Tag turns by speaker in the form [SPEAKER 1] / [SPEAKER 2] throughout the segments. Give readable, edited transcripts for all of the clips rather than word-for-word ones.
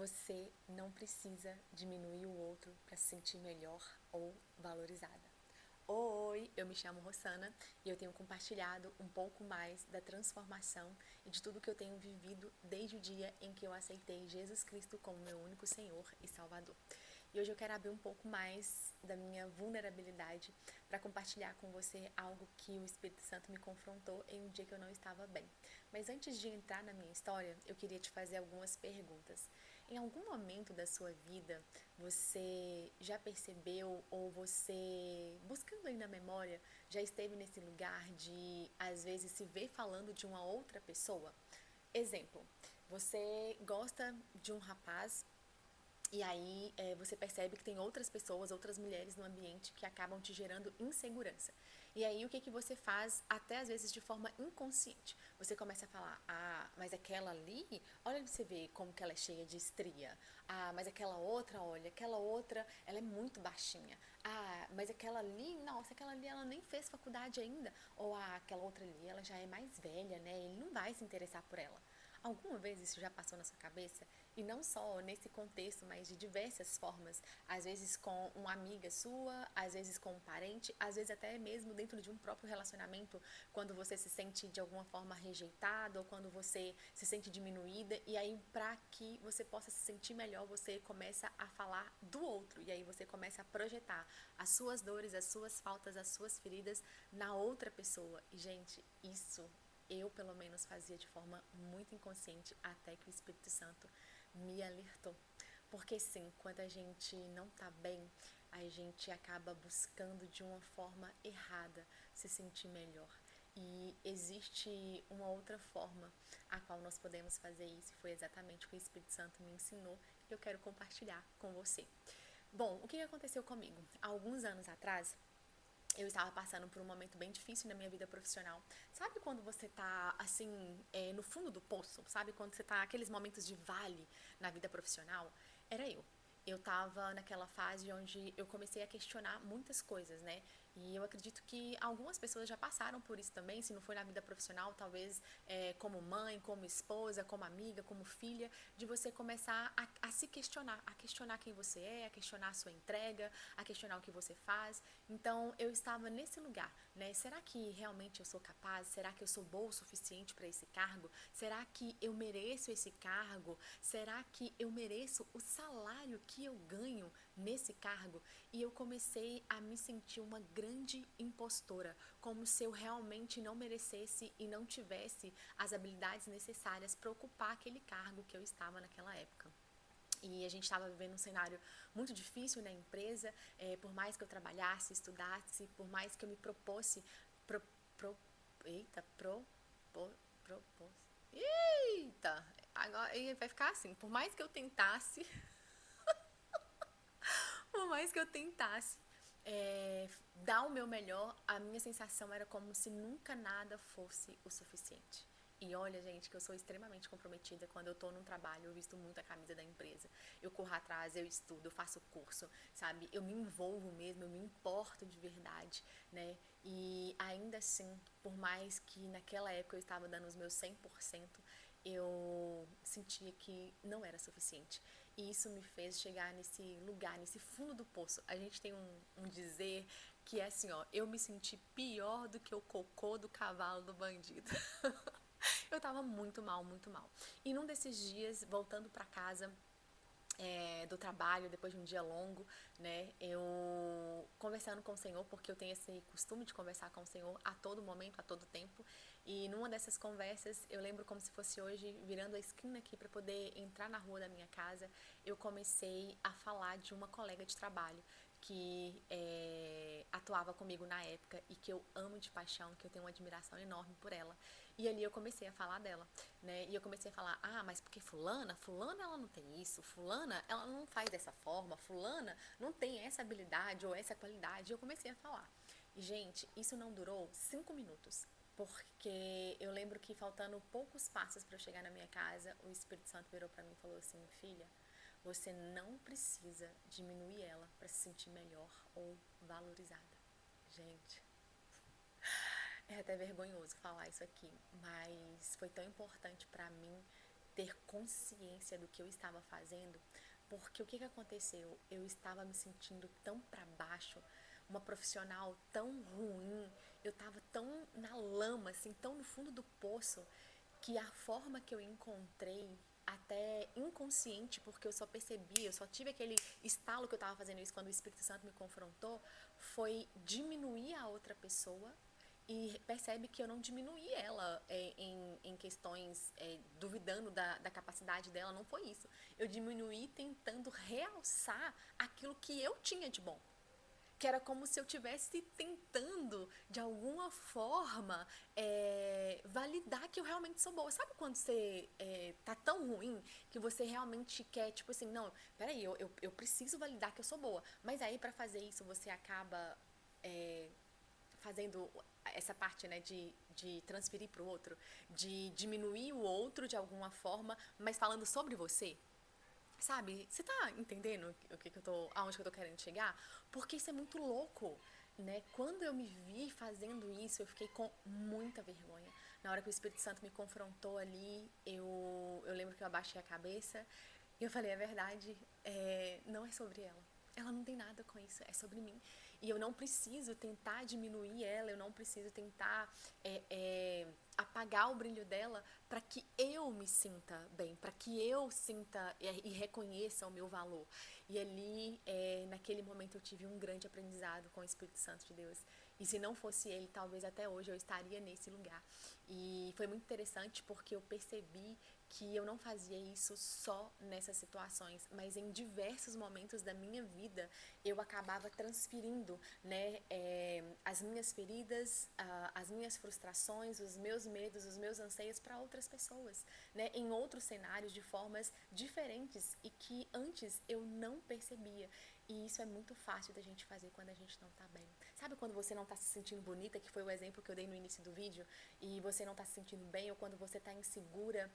[SPEAKER 1] Você não precisa diminuir o outro para se sentir melhor ou valorizada. Oi, eu me chamo Rossana e eu tenho compartilhado um pouco mais da transformação e de tudo que eu tenho vivido desde o dia em que eu aceitei Jesus Cristo como meu único Senhor e Salvador. E hoje eu quero abrir um pouco mais da minha vulnerabilidade para compartilhar com você algo que o Espírito Santo me confrontou em um dia que eu não estava bem. Mas antes de entrar na minha história, eu queria te fazer algumas perguntas. Em algum momento da sua vida, você já percebeu ou você, buscando aí na memória, já esteve nesse lugar de, às vezes, se ver falando de uma outra pessoa? Exemplo, você gosta de um rapaz e aí você percebe que tem outras pessoas, outras mulheres no ambiente que acabam te gerando insegurança. E aí o que que você faz, até às vezes de forma inconsciente? Você começa a falar, ah, mas aquela ali, olha você vê como que ela é cheia de estria. Ah, mas aquela outra, olha, aquela outra, ela é muito baixinha. Ah, mas aquela ali, nossa, aquela ali ela nem fez faculdade ainda. Ou ah, aquela outra ali, ela já é mais velha, né? Ele não vai se interessar por ela. Alguma vez isso já passou na sua cabeça? E não só nesse contexto, mas de diversas formas. Às vezes com uma amiga sua, às vezes com um parente, às vezes até mesmo dentro de um próprio relacionamento, quando você se sente de alguma forma rejeitado ou quando você se sente diminuída. E aí, para que você possa se sentir melhor, você começa a falar do outro. E aí você começa a projetar as suas dores, as suas faltas, as suas feridas na outra pessoa. E, gente, isso eu, pelo menos, fazia de forma muito inconsciente até que o Espírito Santo me alertou. Porque sim, quando a gente não tá bem, a gente acaba buscando de uma forma errada se sentir melhor. E existe uma outra forma a qual nós podemos fazer isso, e foi exatamente o que o Espírito Santo me ensinou e eu quero compartilhar com você. Bom, o que aconteceu comigo? Há alguns anos atrás, eu estava passando por um momento bem difícil na minha vida profissional. Sabe quando você tá, assim, no fundo do poço? Sabe quando você tá aqueles momentos de vale na vida profissional? Era eu. Eu tava naquela fase onde eu comecei a questionar muitas coisas, né? E eu acredito que algumas pessoas já passaram por isso também, se não foi na vida profissional, talvez como mãe, como esposa, como amiga, como filha, de você começar a se questionar, a questionar quem você é, a questionar a sua entrega, a questionar o que você faz. Então eu estava nesse lugar, né? Será que realmente eu sou capaz? Será que eu sou boa o suficiente para esse cargo? Será que eu mereço esse cargo? Será que eu mereço o salário que eu ganho nesse cargo? E eu comecei a me sentir uma grande impostora, como se eu realmente não merecesse e não tivesse as habilidades necessárias para ocupar aquele cargo que eu estava naquela época. E a gente estava vivendo um cenário muito difícil na empresa, por mais que eu trabalhasse, estudasse, por mais que eu me propôsse, pro, pro, eita, propôs, eita, agora vai ficar assim, por mais que eu tentasse, por mais que eu tentasse dar o meu melhor, a minha sensação era como se nunca nada fosse o suficiente. E olha, gente, que eu sou extremamente comprometida quando eu tô num trabalho, eu visto muito a camisa da empresa. Eu corro atrás, eu estudo, eu faço curso, sabe? Eu me envolvo mesmo, eu me importo de verdade, né? E ainda assim, por mais que naquela época eu estava dando os meus 100%, eu sentia que não era suficiente. E isso me fez chegar nesse lugar, nesse fundo do poço. A gente tem um dizer que é assim, ó, eu me senti pior do que o cocô do cavalo do bandido. Eu tava muito mal, muito mal. E num desses dias, voltando pra casa, do trabalho, depois de um dia longo, né, eu conversando com o Senhor, porque eu tenho esse costume de conversar com o Senhor a todo momento, a todo tempo, e numa dessas conversas, eu lembro como se fosse hoje, virando a esquina aqui para poder entrar na rua da minha casa, eu comecei a falar de uma colega de trabalho que atuava comigo na época e que eu amo de paixão, que eu tenho uma admiração enorme por ela. E ali eu comecei a falar dela, né? E eu comecei a falar, ah, mas porque fulana ela não tem isso, fulana ela não faz dessa forma, fulana não tem essa habilidade ou essa qualidade. E eu comecei a falar. E, gente, isso não durou 5 minutos. Porque eu lembro que faltando poucos passos para eu chegar na minha casa, o Espírito Santo virou para mim e falou assim, filha, você não precisa diminuir ela para se sentir melhor ou valorizada. Gente, é até vergonhoso falar isso aqui, mas foi tão importante pra mim ter consciência do que eu estava fazendo, porque o que aconteceu? Eu estava me sentindo tão para baixo, uma profissional tão ruim, eu estava tão na lama, assim, tão no fundo do poço, que a forma que eu encontrei, até inconsciente, porque eu só percebi, eu só tive aquele estalo que eu estava fazendo isso quando o Espírito Santo me confrontou, foi diminuir a outra pessoa e percebe que eu não diminuí ela em questões duvidando da capacidade dela, não foi isso. Eu diminuí tentando realçar aquilo que eu tinha de bom, que era como se eu tivesse tentando, de alguma forma, validar que eu realmente sou boa. Sabe quando você tá tão ruim que você realmente quer, tipo assim, não, peraí, eu preciso validar que eu sou boa. Mas aí, para fazer isso, você acaba fazendo essa parte, né, de transferir para o outro, de diminuir o outro de alguma forma, mas falando sobre você. Sabe? Você tá entendendo aonde que eu tô querendo chegar? Porque isso é muito louco, né? Quando eu me vi fazendo isso, eu fiquei com muita vergonha. Na hora que o Espírito Santo me confrontou ali, eu lembro que eu abaixei a cabeça e eu falei, é verdade, não é sobre ela. Ela não tem nada com isso, é sobre mim. E eu não preciso tentar diminuir ela, eu não preciso tentar apagar o brilho dela para que eu me sinta bem, para que eu sinta e reconheça o meu valor. E ali, naquele momento, eu tive um grande aprendizado com o Espírito Santo de Deus. E se não fosse ele, talvez até hoje eu estaria nesse lugar. E foi muito interessante porque eu percebi que eu não fazia isso só nessas situações, mas em diversos momentos da minha vida eu acabava transferindo, né, as minhas feridas, as minhas frustrações, os meus medos, os meus anseios para outras pessoas, né, em outros cenários de formas diferentes e que antes eu não percebia. E isso é muito fácil da gente fazer quando a gente não tá bem. Sabe quando você não tá se sentindo bonita, que foi o exemplo que eu dei no início do vídeo, e você não tá se sentindo bem, ou quando você tá insegura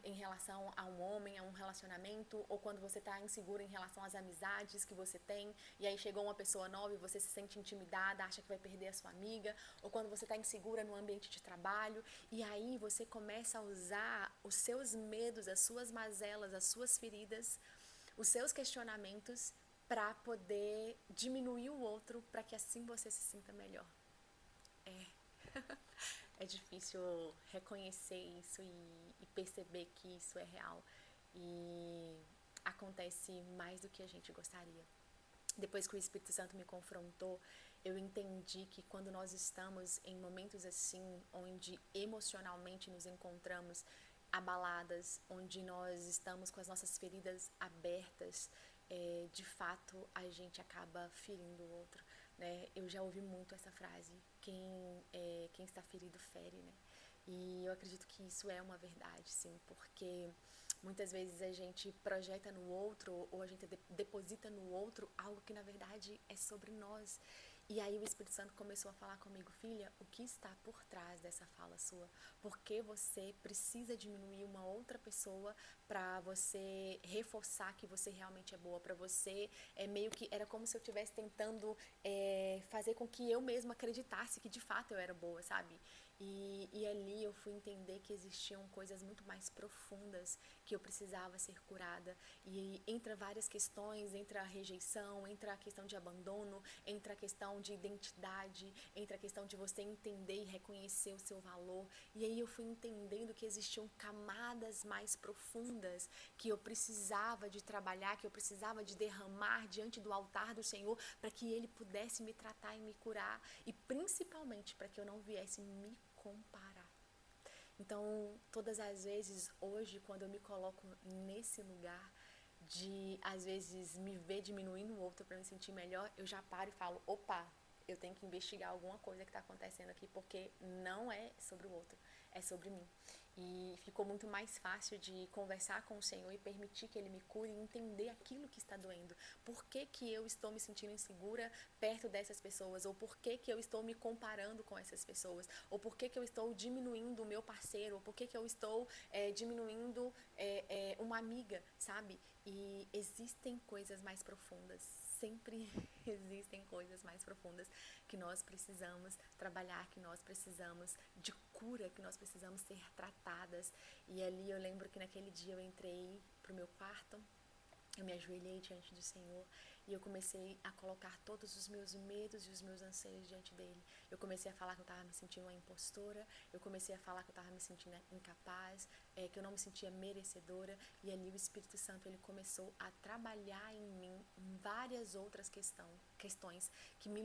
[SPEAKER 1] em relação a um homem, a um relacionamento, ou quando você tá insegura em relação às amizades que você tem, e aí chegou uma pessoa nova e você se sente intimidada, acha que vai perder a sua amiga, ou quando você tá insegura no ambiente de trabalho, e aí você começa a usar os seus medos, as suas mazelas, as suas feridas, os seus questionamentos para poder diminuir o outro, para que assim você se sinta melhor. É difícil reconhecer isso e perceber que isso é real. E acontece mais do que a gente gostaria. Depois que o Espírito Santo me confrontou, eu entendi que quando nós estamos em momentos assim, onde emocionalmente nos encontramos abaladas, onde nós estamos com as nossas feridas abertas, de fato a gente acaba ferindo o outro, né? Eu já ouvi muito essa frase, quem está ferido fere, né? E eu acredito que isso é uma verdade, sim, porque muitas vezes a gente projeta no outro ou a gente deposita no outro algo que na verdade é sobre nós. E aí o Espírito Santo começou a falar comigo, filha, o que está por trás dessa fala sua? Por que você precisa diminuir uma outra pessoa para você reforçar que você realmente é boa? Para você, meio que era como se eu estivesse tentando fazer com que eu mesma acreditasse que de fato eu era boa, sabe? E ali eu fui entender que existiam coisas muito mais profundas que eu precisava ser curada. E entra várias questões, entra a rejeição, entra a questão de abandono, entra a questão de identidade, entra a questão de você entender e reconhecer o seu valor. E aí eu fui entendendo que existiam camadas mais profundas que eu precisava de trabalhar, que eu precisava de derramar diante do altar do Senhor para que Ele pudesse me tratar e me curar. E principalmente para que eu não viesse me comparar. Então, todas as vezes, hoje, quando eu me coloco nesse lugar de, às vezes, me ver diminuindo o outro para me sentir melhor, eu já paro e falo, opa, eu tenho que investigar alguma coisa que está acontecendo aqui, porque não é sobre o outro, é sobre mim. E ficou muito mais fácil de conversar com o Senhor e permitir que Ele me cure e entender aquilo que está doendo. Por que que eu estou me sentindo insegura perto dessas pessoas? Ou por que que eu estou me comparando com essas pessoas? Ou por que que eu estou diminuindo o meu parceiro? Ou por que que eu estou diminuindo uma amiga, sabe? E existem coisas mais profundas, sempre existem coisas mais profundas que nós precisamos trabalhar, que nós precisamos de cura, que nós precisamos ser tratadas. E ali eu lembro que naquele dia eu entrei pro meu quarto, eu me ajoelhei diante do Senhor e eu comecei a colocar todos os meus medos e os meus anseios diante dele. Eu comecei a falar que eu estava me sentindo uma impostora, eu comecei a falar que eu estava me sentindo incapaz, que eu não me sentia merecedora, e ali o Espírito Santo ele começou a trabalhar em mim várias outras questões que me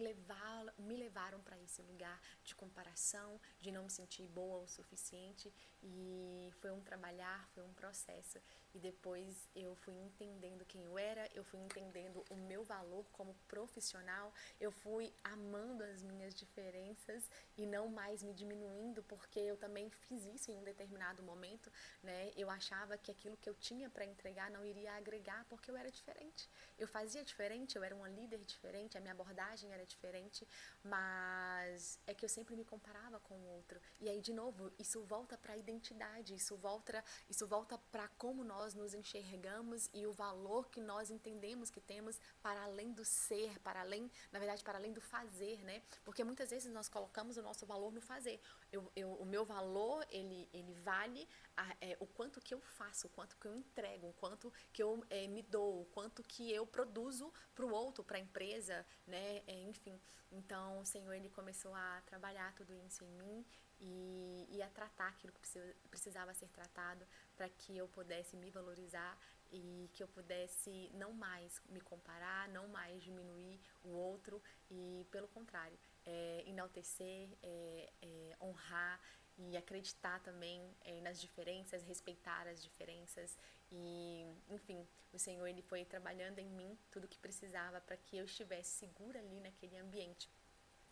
[SPEAKER 1] levaram para esse lugar de comparação, de não me sentir boa o suficiente, e foi um trabalhar, foi um processo. E depois eu fui entendendo quem eu era, eu fui entendendo o meu valor como profissional, eu fui amando as minhas diferenças e não mais me diminuindo, porque eu também fiz isso em um determinado momento, né? Eu achava que aquilo que eu tinha para entregar não iria agregar porque eu era diferente. Eu fazia diferente, eu era uma líder diferente, a minha abordagem era diferente, mas é que eu sempre me comparava com o outro. E aí, de novo, isso volta para a identidade, isso volta para como nós nos enxergamos e o valor que nós entendemos que temos para além do ser, para além, na verdade, para além do fazer, né? Porque muitas vezes nós colocamos o nosso valor no fazer. O meu valor, ele vale o quanto que eu faço, o quanto que eu entrego, o quanto que eu me dou, o quanto que eu produzo para o outro, para a empresa, né? Enfim, então o Senhor ele começou a trabalhar tudo isso em mim e a tratar aquilo que precisava ser tratado para que eu pudesse me valorizar e que eu pudesse não mais me comparar, não mais diminuir o outro e, pelo contrário, enaltecer, honrar e acreditar também nas diferenças, respeitar as diferenças e, enfim, o Senhor ele foi trabalhando em mim tudo o que precisava para que eu estivesse segura ali naquele ambiente.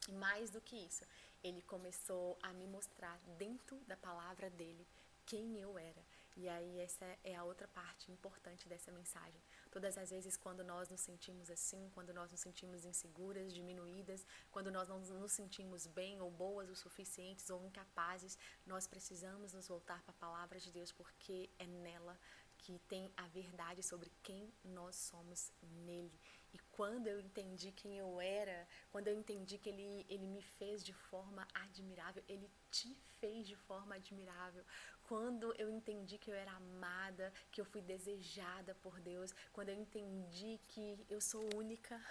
[SPEAKER 1] E mais do que isso, ele começou a me mostrar dentro da palavra dele quem eu era. E aí essa é a outra parte importante dessa mensagem. Todas as vezes quando nós nos sentimos assim, quando nós nos sentimos inseguras, diminuídas, quando nós não nos sentimos bem ou boas o suficientes ou incapazes, nós precisamos nos voltar para a palavra de Deus, porque é nela que tem a verdade sobre quem nós somos nele. E quando eu entendi quem eu era, quando eu entendi que ele me fez de forma admirável, ele te fez de forma admirável. Quando eu entendi que eu era amada, que eu fui desejada por Deus, quando eu entendi que eu sou única,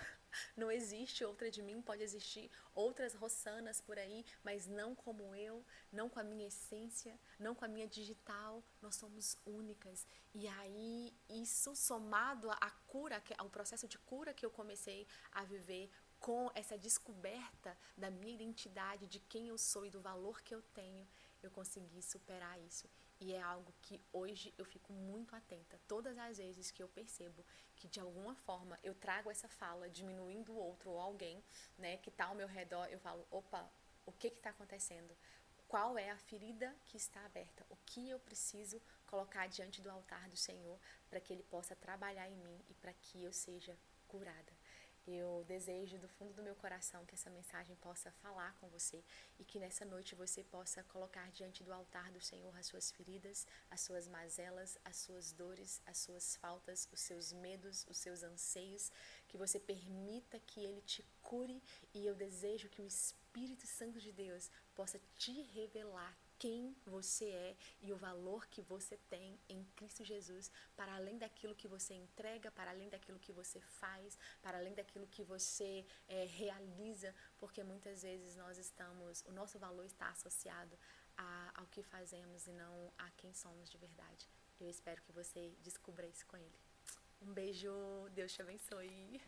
[SPEAKER 1] não existe outra de mim, pode existir outras Rossanas por aí, mas não como eu, não com a minha essência, não com a minha digital, nós somos únicas. E aí, isso somado à cura, ao processo de cura que eu comecei a viver, com essa descoberta da minha identidade, de quem eu sou e do valor que eu tenho, eu consegui superar isso. E é algo que hoje eu fico muito atenta. Todas as vezes que eu percebo que de alguma forma eu trago essa fala diminuindo o outro ou alguém, né, que está ao meu redor, eu falo, opa, o que está acontecendo? Qual é a ferida que está aberta? O que eu preciso colocar diante do altar do Senhor para que Ele possa trabalhar em mim e para que eu seja curada? Eu desejo do fundo do meu coração que essa mensagem possa falar com você e que nessa noite você possa colocar diante do altar do Senhor as suas feridas, as suas mazelas, as suas dores, as suas faltas, os seus medos, os seus anseios, que você permita que Ele te cure e eu desejo que o Espírito Santo de Deus possa te revelar quem você é e o valor que você tem em Cristo Jesus, para além daquilo que você entrega, para além daquilo que você faz, para além daquilo que você realiza, porque muitas vezes o nosso valor está associado ao que fazemos e não a quem somos de verdade. Eu espero que você descubra isso com Ele. Um beijo, Deus te abençoe.